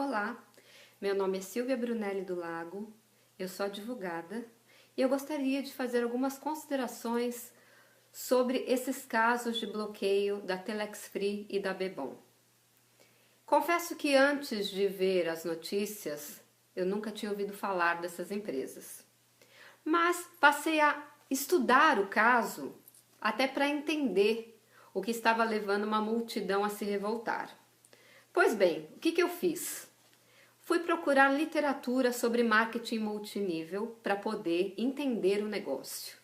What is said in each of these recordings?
Olá, meu nome é Silvia Brunelli do Lago, eu sou advogada e eu gostaria de fazer algumas considerações sobre esses casos de bloqueio da Telex Free e da Bebom. Confesso que antes de ver as notícias, eu nunca tinha ouvido falar dessas empresas, mas passei a estudar o caso até para entender o que estava levando uma multidão a se revoltar. Pois bem, o que eu fiz? Fui procurar literatura sobre marketing multinível para poder entender o negócio.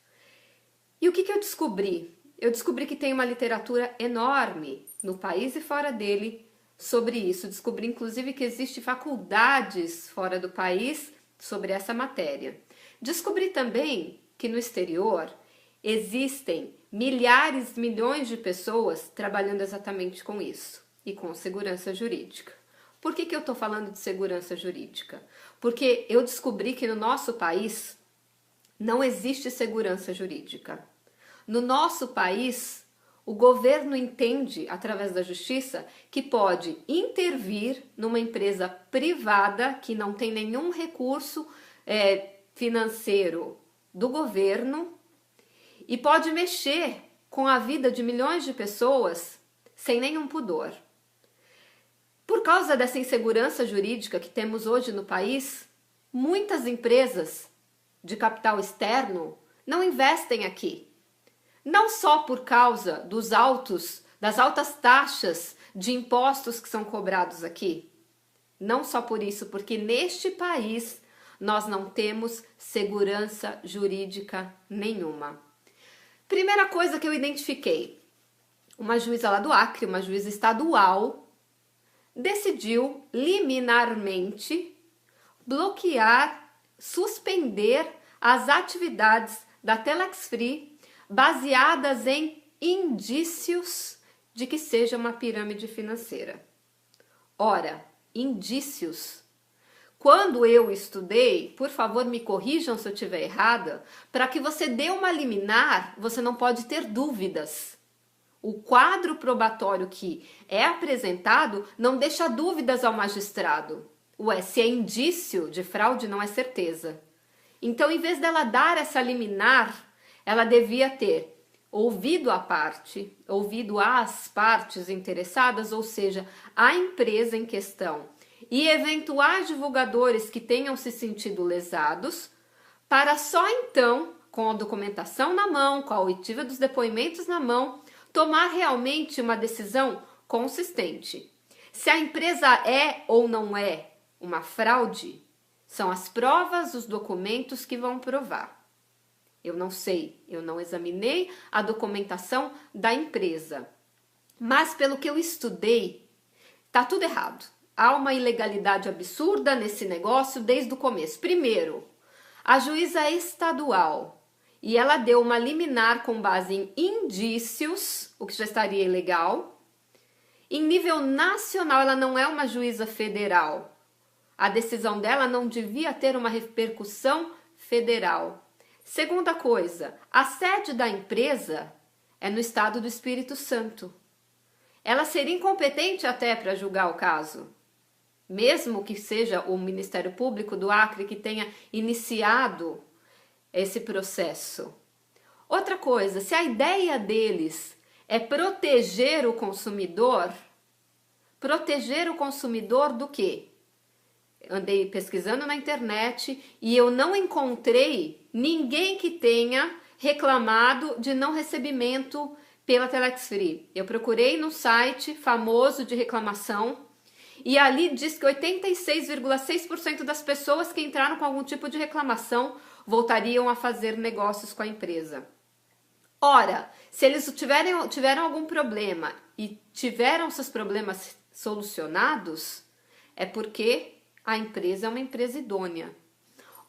E o que eu descobri? Eu descobri que tem uma literatura enorme no país e fora dele sobre isso. Descobri inclusive que existem faculdades fora do país sobre essa matéria. Descobri também que no exterior existem milhares, milhões de pessoas trabalhando exatamente com isso e com segurança jurídica. Por que eu estou falando de segurança jurídica? Porque eu descobri que no nosso país não existe segurança jurídica. No nosso país, o governo entende, através da justiça, que pode intervir numa empresa privada que não tem nenhum recurso financeiro do governo e pode mexer com a vida de milhões de pessoas sem nenhum pudor. Por causa dessa insegurança jurídica que temos hoje no país, muitas empresas de capital externo não investem aqui. Não só por causa das altas taxas de impostos que são cobrados aqui. Não só por isso, porque neste país nós não temos segurança jurídica nenhuma. Primeira coisa que eu identifiquei, uma juíza lá do Acre, uma juíza estadual, decidiu liminarmente bloquear, suspender as atividades da Telex Free baseadas em indícios de que seja uma pirâmide financeira. Ora, indícios. Quando eu estudei, por favor me corrijam se eu estiver errada, para que você dê uma liminar, você não pode ter dúvidas. O quadro probatório que é apresentado não deixa dúvidas ao magistrado. Se é indício de fraude, não é certeza. Então, em vez dela dar essa liminar, ela devia ter ouvido as partes interessadas, ou seja, a empresa em questão, e eventuais divulgadores que tenham se sentido lesados, para só então, com a documentação na mão, com a oitiva dos depoimentos na mão, tomar realmente uma decisão consistente. Se a empresa é ou não é uma fraude, são as provas, os documentos que vão provar. Eu não sei, eu não examinei a documentação da empresa. Mas pelo que eu estudei, tá tudo errado. Há uma ilegalidade absurda nesse negócio desde o começo. Primeiro, a juíza estadual, e ela deu uma liminar com base em indícios, o que já estaria ilegal. Em nível nacional, ela não é uma juíza federal. A decisão dela não devia ter uma repercussão federal. Segunda coisa, a sede da empresa é no estado do Espírito Santo. Ela seria incompetente até para julgar o caso. Mesmo que seja o Ministério Público do Acre que tenha iniciado esse processo. Outra coisa, se a ideia deles é proteger o consumidor do quê? Andei pesquisando na internet e eu não encontrei ninguém que tenha reclamado de não recebimento pela Telex Free. Eu procurei no site famoso de reclamação e ali diz que 86,6% das pessoas que entraram com algum tipo de reclamação voltariam a fazer negócios com a empresa. Ora, se eles tiveram algum problema e tiveram seus problemas solucionados, é porque a empresa é uma empresa idônea.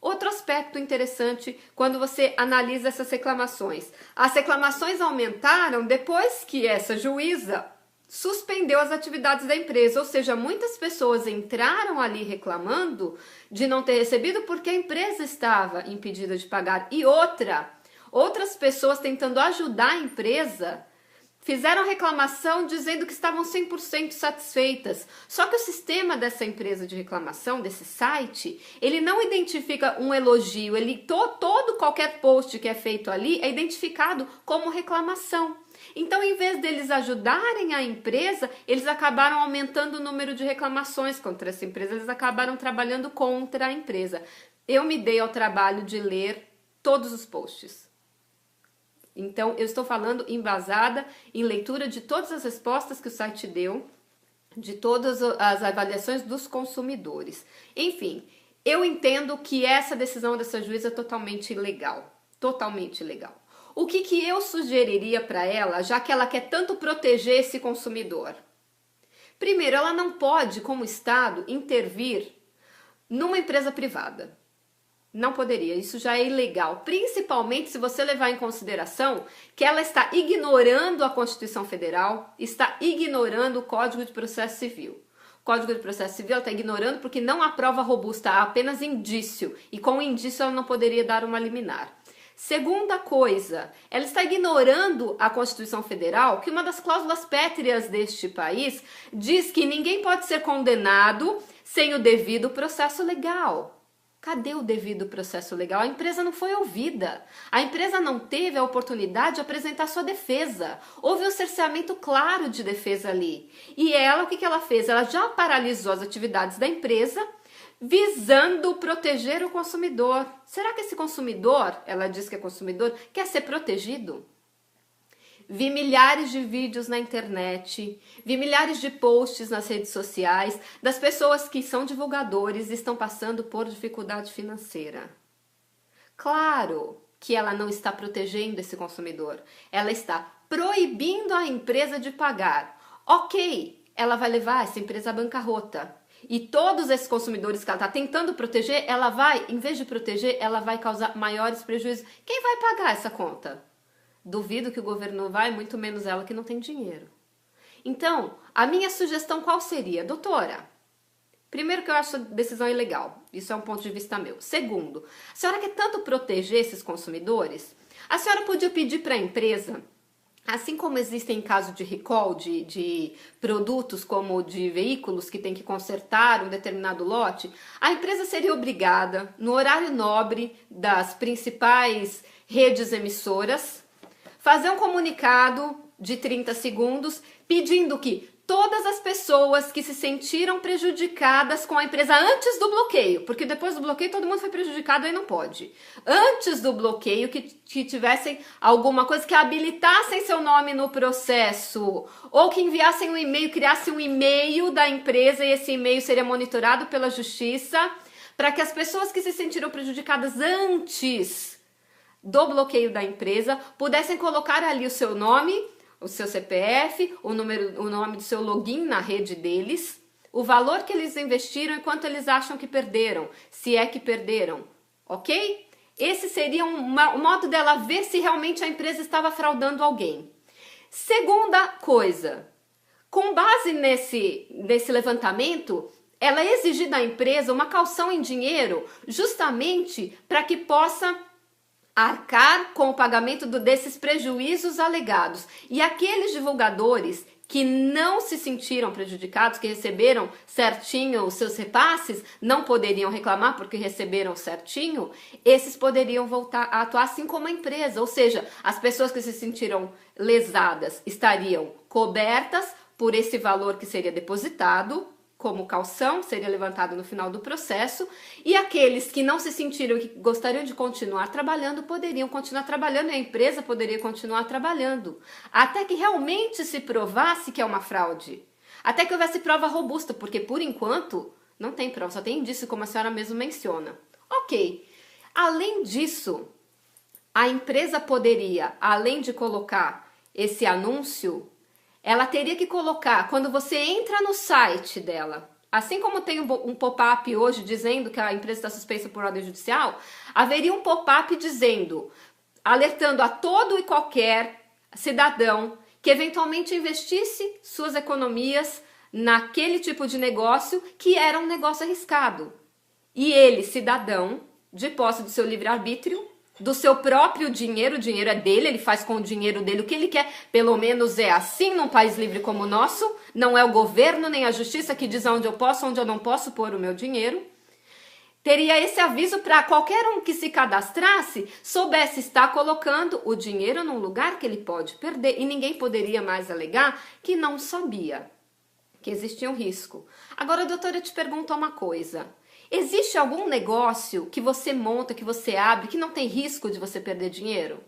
Outro aspecto interessante quando você analisa essas reclamações. As reclamações aumentaram depois que essa juíza suspendeu as atividades da empresa, ou seja, muitas pessoas entraram ali reclamando de não ter recebido porque a empresa estava impedida de pagar. E outras pessoas tentando ajudar a empresa fizeram reclamação dizendo que estavam 100% satisfeitas. Só que o sistema dessa empresa de reclamação, desse site, ele não identifica um elogio, qualquer post que é feito ali é identificado como reclamação. Então, em vez deles ajudarem a empresa, eles acabaram aumentando o número de reclamações contra essa empresa, eles acabaram trabalhando contra a empresa. Eu me dei ao trabalho de ler todos os posts. Então, eu estou falando embasada em leitura de todas as respostas que o site deu, de todas as avaliações dos consumidores. Enfim, eu entendo que essa decisão dessa juíza é totalmente ilegal. Totalmente ilegal. O que eu sugeriria para ela, já que ela quer tanto proteger esse consumidor? Primeiro, ela não pode, como Estado, intervir numa empresa privada. Não poderia, isso já é ilegal, principalmente se você levar em consideração que ela está ignorando a Constituição Federal, está ignorando o Código de Processo Civil. O Código de Processo Civil ela está ignorando porque não há prova robusta, há apenas indício, e com indício ela não poderia dar uma liminar. Segunda coisa, ela está ignorando a Constituição Federal, que uma das cláusulas pétreas deste país diz que ninguém pode ser condenado sem o devido processo legal. Cadê o devido processo legal? A empresa não foi ouvida. A empresa não teve a oportunidade de apresentar sua defesa. Houve um cerceamento claro de defesa ali. E ela, o que ela fez? Ela já paralisou as atividades da empresa, visando proteger o consumidor. Será que esse consumidor, ela diz que é consumidor, quer ser protegido? Vi milhares de vídeos na internet, vi milhares de posts nas redes sociais das pessoas que são divulgadores e estão passando por dificuldade financeira. Claro que ela não está protegendo esse consumidor, ela está proibindo a empresa de pagar. Ok, ela vai levar essa empresa à bancarrota. E todos esses consumidores que ela está tentando proteger, ela vai, em vez de proteger, ela vai causar maiores prejuízos. Quem vai pagar essa conta? Duvido que o governo vai, muito menos ela que não tem dinheiro. Então, a minha sugestão qual seria? Doutora, primeiro que eu acho a decisão ilegal, isso é um ponto de vista meu. Segundo, a senhora quer tanto proteger esses consumidores? A senhora podia pedir para a empresa, assim como existem em caso de recall de produtos como de veículos que tem que consertar um determinado lote, a empresa seria obrigada, no horário nobre das principais redes emissoras, fazer um comunicado de 30 segundos pedindo que todas as pessoas que se sentiram prejudicadas com a empresa antes do bloqueio, porque depois do bloqueio todo mundo foi prejudicado, aí não pode. Antes do bloqueio, que tivessem alguma coisa que habilitassem seu nome no processo, ou que enviassem um e-mail, criassem um e-mail da empresa e esse e-mail seria monitorado pela justiça, para que as pessoas que se sentiram prejudicadas antes do bloqueio da empresa pudessem colocar ali o seu nome, o seu CPF, o nome do seu login na rede deles, o valor que eles investiram e quanto eles acham que perderam, se é que perderam, ok? Esse seria um modo dela ver se realmente a empresa estava fraudando alguém. Segunda coisa, com base nesse levantamento, ela exigir da empresa uma caução em dinheiro justamente para que possa arcar com o pagamento desses prejuízos alegados. E aqueles divulgadores que não se sentiram prejudicados, que receberam certinho os seus repasses, não poderiam reclamar porque receberam certinho, esses poderiam voltar a atuar assim como a empresa. Ou seja, as pessoas que se sentiram lesadas estariam cobertas por esse valor que seria depositado, como caução, seria levantado no final do processo, e aqueles que não se sentiram e que gostariam de continuar trabalhando, poderiam continuar trabalhando e a empresa poderia continuar trabalhando, até que realmente se provasse que é uma fraude, até que houvesse prova robusta, porque por enquanto não tem prova, só tem indício, como a senhora mesmo menciona. Ok, além disso, a empresa poderia, além de colocar esse anúncio, ela teria que colocar, quando você entra no site dela, assim como tem um pop-up hoje dizendo que a empresa está suspensa por ordem judicial, haveria um pop-up dizendo, alertando a todo e qualquer cidadão que eventualmente investisse suas economias naquele tipo de negócio que era um negócio arriscado. E ele, cidadão, de posse do seu livre-arbítrio, do seu próprio dinheiro, o dinheiro é dele, ele faz com o dinheiro dele o que ele quer, pelo menos é assim num país livre como o nosso, não é o governo nem a justiça que diz onde eu posso, onde eu não posso pôr o meu dinheiro. Teria esse aviso para qualquer um que se cadastrasse, soubesse estar colocando o dinheiro num lugar que ele pode perder e ninguém poderia mais alegar que não sabia, que existia um risco. Agora, doutora, eu te pergunto uma coisa. Existe algum negócio que você monta, que você abre, que não tem risco de você perder dinheiro?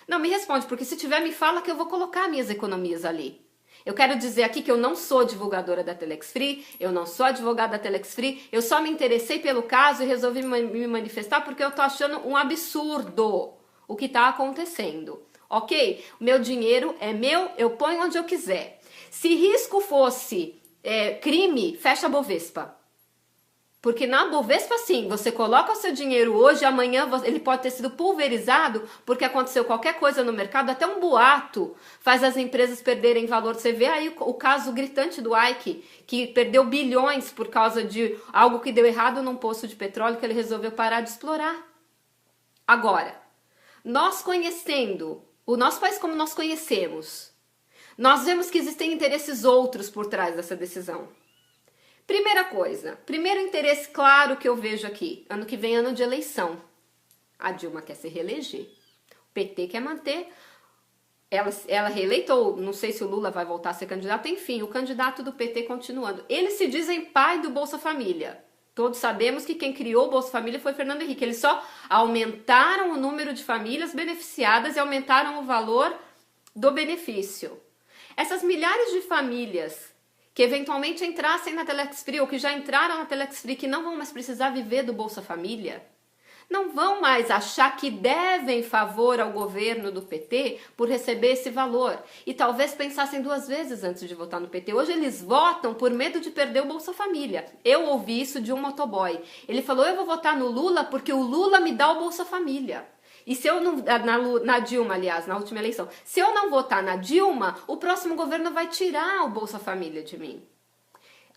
Não, me responde, porque se tiver, me fala que eu vou colocar minhas economias ali. Eu quero dizer aqui que eu não sou divulgadora da Telex Free, eu não sou advogada da Telex Free, eu só me interessei pelo caso e resolvi me manifestar porque eu tô achando um absurdo o que tá acontecendo, ok? O meu dinheiro é meu, eu ponho onde eu quiser. Se risco fosse crime, fecha a Bovespa. Porque na Bovespa, sim, você coloca o seu dinheiro hoje, amanhã ele pode ter sido pulverizado porque aconteceu qualquer coisa no mercado, até um boato faz as empresas perderem valor. Você vê aí o caso gritante do Ike, que perdeu bilhões por causa de algo que deu errado num poço de petróleo que ele resolveu parar de explorar. Agora, nós conhecendo o nosso país como nós conhecemos, nós vemos que existem interesses outros por trás dessa decisão. Primeira coisa, primeiro interesse claro que eu vejo aqui, ano que vem é ano de eleição. A Dilma quer se reeleger, o PT quer manter, ela reeleitou, não sei se o Lula vai voltar a ser candidato, enfim, o candidato do PT continuando. Eles se dizem pai do Bolsa Família. Todos sabemos que quem criou o Bolsa Família foi Fernando Henrique, eles só aumentaram o número de famílias beneficiadas e aumentaram o valor do benefício. Essas milhares de famílias que eventualmente entrassem na Telex Free ou que já entraram na Telex Free, que não vão mais precisar viver do Bolsa Família, não vão mais achar que devem favor ao governo do PT por receber esse valor. E talvez pensassem duas vezes antes de votar no PT. Hoje eles votam por medo de perder o Bolsa Família. Eu ouvi isso de um motoboy. Ele falou, eu vou votar no Lula porque o Lula me dá o Bolsa Família. E se eu não, na Dilma, aliás, na última eleição, se eu não votar na Dilma, o próximo governo vai tirar o Bolsa Família de mim.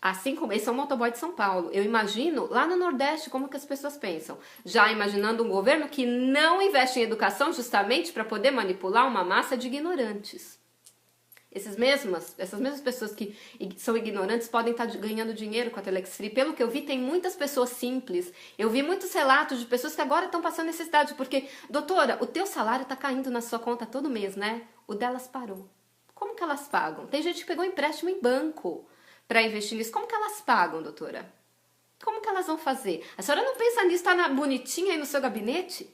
Assim como esse é um motoboy de São Paulo. Eu imagino lá no Nordeste como que as pessoas pensam. Já imaginando um governo que não investe em educação justamente para poder manipular uma massa de ignorantes. Essas mesmas pessoas que são ignorantes podem estar ganhando dinheiro com a Telex Free. Pelo que eu vi, tem muitas pessoas simples. Eu vi muitos relatos de pessoas que agora estão passando necessidade. Porque, doutora, o teu salário está caindo na sua conta todo mês, né? O delas parou. Como que elas pagam? Tem gente que pegou empréstimo em banco para investir nisso. Como que elas pagam, doutora? Como que elas vão fazer? A senhora não pensa nisso? Está bonitinha aí no seu gabinete?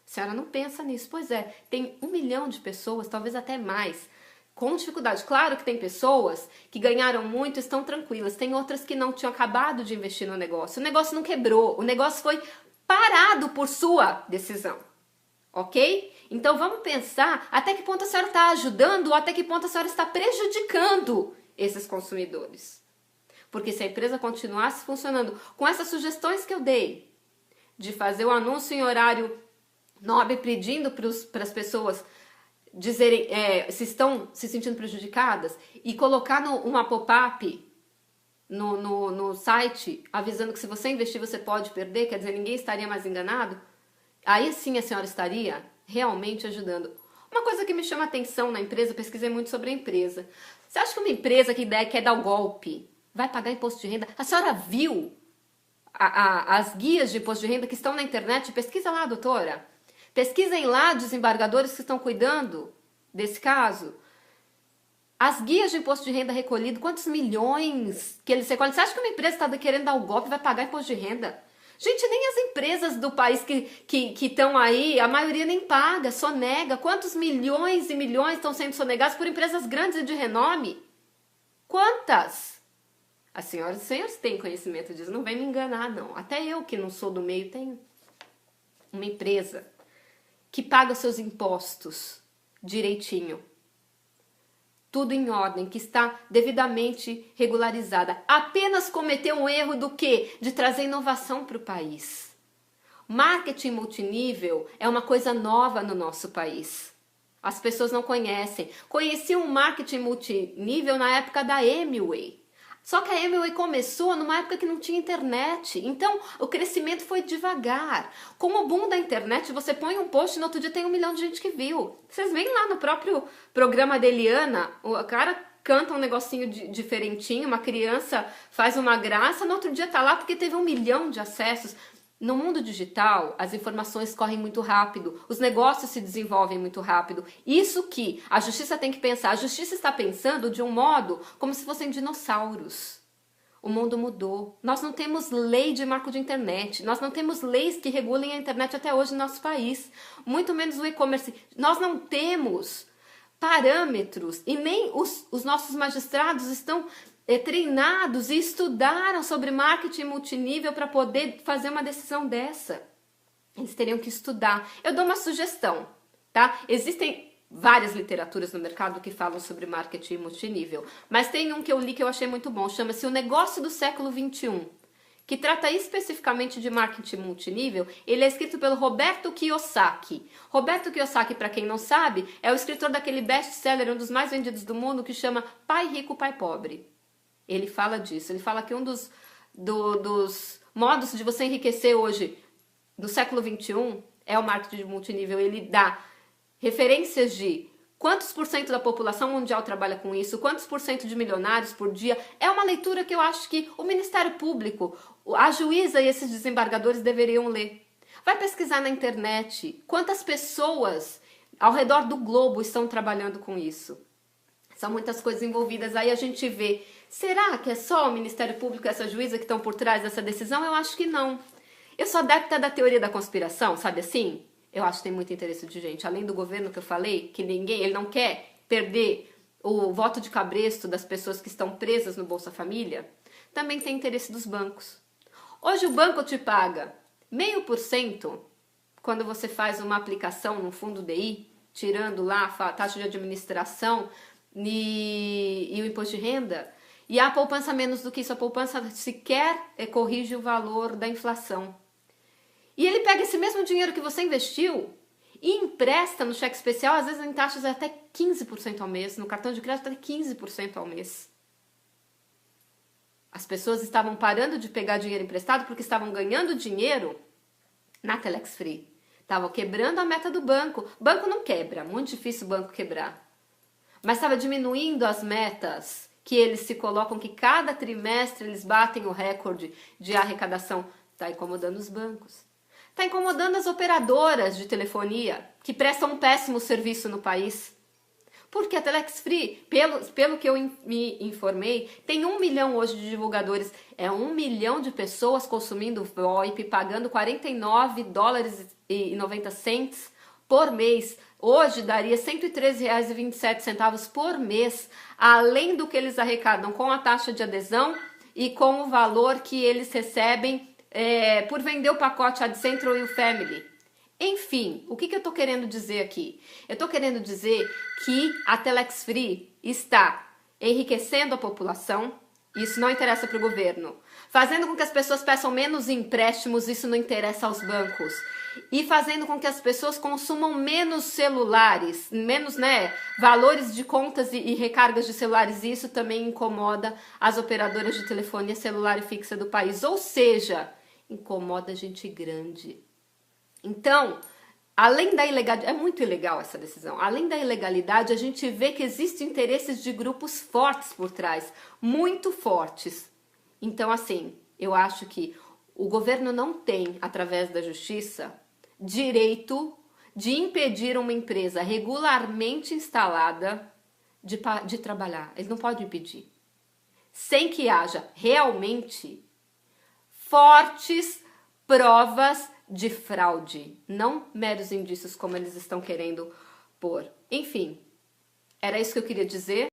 A senhora não pensa nisso. Pois é, tem 1 milhão de pessoas, talvez até mais, com dificuldade. Claro que tem pessoas que ganharam muito e estão tranquilas. Tem outras que não tinham acabado de investir no negócio. O negócio não quebrou. O negócio foi parado por sua decisão. Ok? Então vamos pensar até que ponto a senhora está ajudando ou até que ponto a senhora está prejudicando esses consumidores. Porque se a empresa continuasse funcionando com essas sugestões que eu dei, de fazer o anúncio em horário nobre pedindo para as pessoas dizerem se estão se sentindo prejudicadas e colocar uma pop-up no site avisando que se você investir você pode perder, quer dizer, ninguém estaria mais enganado, aí sim a senhora estaria realmente ajudando. Uma coisa que me chama a atenção na empresa, pesquisei muito sobre a empresa. Você acha que uma empresa que quer dar o golpe vai pagar imposto de renda? A senhora viu as guias de imposto de renda que estão na internet? Pesquisa lá, doutora. Pesquisem lá desembargadores que estão cuidando desse caso. As guias de imposto de renda recolhido, quantos milhões que eles recolhem? Você acha que uma empresa está querendo dar o golpe e vai pagar imposto de renda? Gente, nem as empresas do país que estão aí, a maioria nem paga, sonega. Quantos milhões e milhões estão sendo sonegados por empresas grandes e de renome? Quantas? As senhoras e senhores têm conhecimento disso, não vem me enganar, não. Até eu, que não sou do meio, tenho uma empresa que paga seus impostos direitinho. Tudo em ordem, que está devidamente regularizada. Apenas cometeu um erro do quê? De trazer inovação para o país. Marketing multinível é uma coisa nova no nosso país. As pessoas não conhecem. Conheciam o marketing multinível na época da Amway. Só que a Amway começou numa época que não tinha internet, então o crescimento foi devagar. Com o boom da internet, você põe um post e no outro dia tem 1 milhão de gente que viu. Vocês veem lá no próprio programa da Eliana, o cara canta um negocinho diferentinho, uma criança faz uma graça, no outro dia tá lá porque teve 1 milhão de acessos. No mundo digital, as informações correm muito rápido, os negócios se desenvolvem muito rápido. Isso que a justiça tem que pensar. A justiça está pensando de um modo como se fossem dinossauros. O mundo mudou. Nós não temos lei de marco de internet. Nós não temos leis que regulem a internet até hoje no nosso país. Muito menos o e-commerce. Nós não temos parâmetros e nem os nossos magistrados estão treinados e estudaram sobre marketing multinível para poder fazer uma decisão dessa. Eles teriam que estudar. Eu dou uma sugestão, tá? Existem várias literaturas no mercado que falam sobre marketing multinível, mas tem um que eu li que eu achei muito bom, chama-se O Negócio do Século XXI, que trata especificamente de marketing multinível. Ele é escrito pelo Roberto Kiyosaki. Roberto Kiyosaki, para quem não sabe, é o escritor daquele best-seller, um dos mais vendidos do mundo, que chama Pai Rico, Pai Pobre. Ele fala disso, ele fala que um dos modos de você enriquecer hoje, no século XXI, é o marketing multinível. Ele dá referências de quantos por cento da população mundial trabalha com isso, quantos por cento de milionários por dia. É uma leitura que eu acho que o Ministério Público, a juíza e esses desembargadores deveriam ler. Vai pesquisar na internet quantas pessoas ao redor do globo estão trabalhando com isso. São muitas coisas envolvidas, aí a gente vê, será que é só o Ministério Público e essa juíza que estão por trás dessa decisão? Eu acho que não. Eu sou adepta da teoria da conspiração, sabe assim? Eu acho que tem muito interesse de gente, além do governo que eu falei, que ele não quer perder o voto de cabresto das pessoas que estão presas no Bolsa Família, também tem interesse dos bancos. Hoje o banco te paga 0,5% quando você faz uma aplicação no fundo DI, tirando lá a taxa de administração e o imposto de renda, e a poupança menos do que isso, a poupança sequer corrige o valor da inflação. E ele pega esse mesmo dinheiro que você investiu e empresta no cheque especial, às vezes em taxas até 15% ao mês, no cartão de crédito até 15% ao mês. As pessoas estavam parando de pegar dinheiro emprestado porque estavam ganhando dinheiro na Telex Free. Estavam quebrando a meta do banco. Banco não quebra, muito difícil o banco quebrar. Mas estava diminuindo as metas que eles se colocam, que cada trimestre eles batem o recorde de arrecadação. Está incomodando os bancos. Está incomodando as operadoras de telefonia, que prestam um péssimo serviço no país. Porque a Telex Free, pelo que eu me informei, tem 1 milhão hoje de divulgadores. É 1 milhão de pessoas consumindo VoIP, pagando $49,90 por mês. Hoje daria R$ 113,27 por mês, além do que eles arrecadam com a taxa de adesão e com o valor que eles recebem por vender o pacote AdCentral e o Family. Enfim, o que eu estou querendo dizer aqui? Eu estou querendo dizer que a Telex Free está enriquecendo a população, isso não interessa para o governo, fazendo com que as pessoas peçam menos empréstimos, isso não interessa aos bancos, e fazendo com que as pessoas consumam menos celulares, menos valores de contas e recargas de celulares, e isso também incomoda as operadoras de telefonia celular e fixa do país, ou seja, incomoda gente grande. Então, além da ilegalidade, é muito ilegal essa decisão, além da ilegalidade, a gente vê que existem interesses de grupos fortes por trás, muito fortes. Então, assim, eu acho que o governo não tem, através da justiça, direito de impedir uma empresa regularmente instalada de trabalhar. Eles não podem impedir. Sem que haja realmente fortes provas de fraude, não meros indícios como eles estão querendo pôr. Enfim, era isso que eu queria dizer.